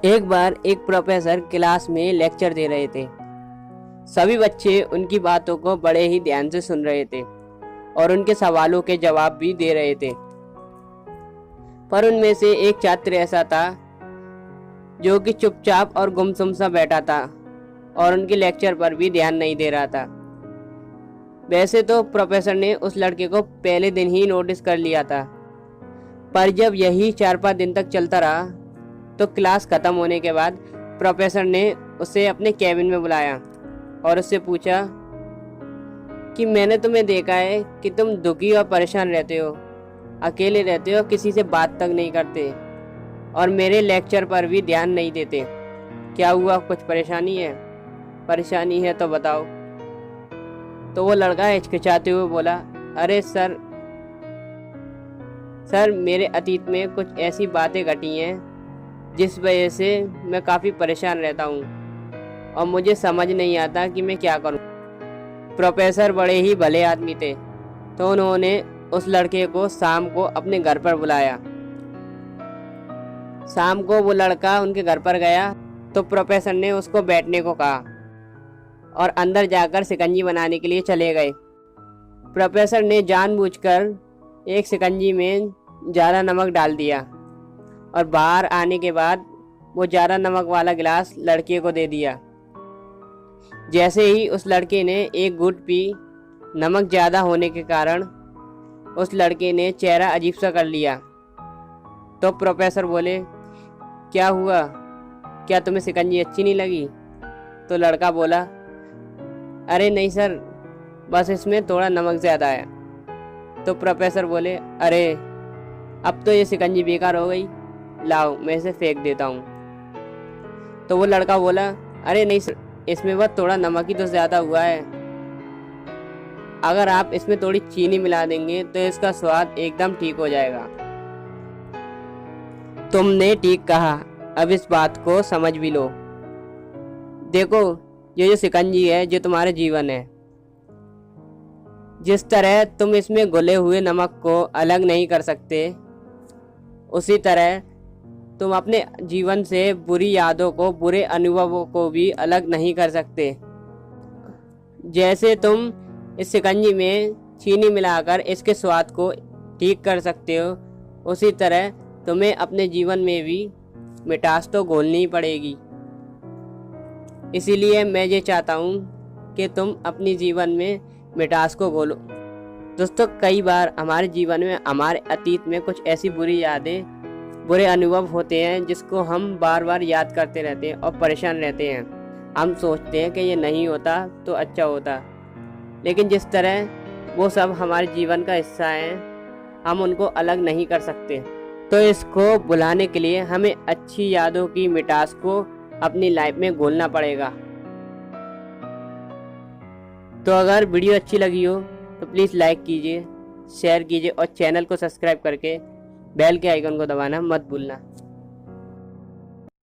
एक बार एक professor class में लेक्चर दे रहे थे। सभी बच्चे उनकी बातों को बड़े ही ध्यान से सुन रहे थे और उनके सवालों के जवाब भी दे रहे थे। पर उनमें से एक छात्र ऐसा था जो कि चुपचाप और गुमसुम सा बैठा था और उनके लेक्चर पर भी ध्यान नहीं दे रहा था। वैसे तो प्रोफेसर ने उस लड़के को पहले दिन ही नोटिस कर लिया था, पर जब यही 4-5 दिन तक चलता रहा तो क्लास खत्म होने के बाद प्रोफेसर ने उसे अपने कैबिन में बुलाया और उससे पूछा कि मैंने तुम्हें देखा है कि तुम दुखी और परेशान रहते हो, अकेले रहते हो, किसी से बात तक नहीं करते और मेरे लेक्चर पर भी ध्यान नहीं देते। क्या हुआ, कुछ परेशानी है? परेशानी है तो बताओ। तो वो लड़का हिचकिचाते हुए बोला, अरे सर मेरे अतीत में कुछ ऐसी बातें घटी हैं जिस वजह से मैं काफ़ी परेशान रहता हूँ और मुझे समझ नहीं आता कि मैं क्या करूँ। प्रोफेसर बड़े ही भले आदमी थे, तो उन्होंने उस लड़के को शाम को अपने घर पर बुलाया। शाम को वो लड़का उनके घर पर गया तो प्रोफेसर ने उसको बैठने को कहा और अंदर जाकर शिकंजी बनाने के लिए चले गए। प्रोफेसर ने जानबूझकर एक शिकंजी में ज़्यादा नमक डाल दिया और बाहर आने के बाद वो ज़्यादा नमक वाला गिलास लड़के को दे दिया। जैसे ही उस लड़के ने एक घूंट पी, नमक ज़्यादा होने के कारण उस लड़के ने चेहरा अजीब सा कर लिया। तो प्रोफेसर बोले, क्या हुआ, क्या तुम्हें शिकंजी अच्छी नहीं लगी? तो लड़का बोला, अरे नहीं सर, बस इसमें थोड़ा नमक ज़्यादा आया। तो प्रोफेसर बोले, अरे अब तो ये शिकंजी बेकार हो गई, लाओ मैं इसे फेंक देता हूँ। तो वो लड़का बोला, अरे नहीं सर, इसमें बस थोड़ा नमक ही तो ज़्यादा हुआ है, अगर आप इसमें थोड़ी चीनी मिला देंगे तो इसका स्वाद एकदम ठीक हो जाएगा। तुमने ठीक कहा, अब इस बात को समझ भी लो। देखो, ये जो शिकंजी है जो तुम्हारे जीवन है, जिस तरह तुम इसमें घुले हुए नमक को अलग नहीं कर सकते, उसी तरह तुम अपने जीवन से बुरी यादों को, बुरे अनुभवों को भी अलग नहीं कर सकते। जैसे तुम इस शिकंजी में चीनी मिलाकर इसके स्वाद को ठीक कर सकते हो, उसी तरह तुम्हें अपने जीवन में भी मिठास तो घोलनी पड़ेगी। इसीलिए मैं ये चाहता हूँ कि तुम अपने जीवन में मिठास को घोलो। दोस्तों, कई बार हमारे जीवन में, हमारे अतीत में कुछ ऐसी बुरी यादें, बुरे अनुभव होते हैं जिसको हम बार बार याद करते रहते हैं और परेशान रहते हैं। हम सोचते हैं कि ये नहीं होता तो अच्छा होता, लेकिन जिस तरह वो सब हमारे जीवन का हिस्सा है, हम उनको अलग नहीं कर सकते। तो इसको भुलाने के लिए हमें अच्छी यादों की मिठास को अपनी लाइफ में घोलना पड़ेगा। तो अगर वीडियो अच्छी लगी हो तो प्लीज़ लाइक कीजिए, शेयर कीजिए और चैनल को सब्सक्राइब करके बेल के आइकन को दबाना मत भूलना।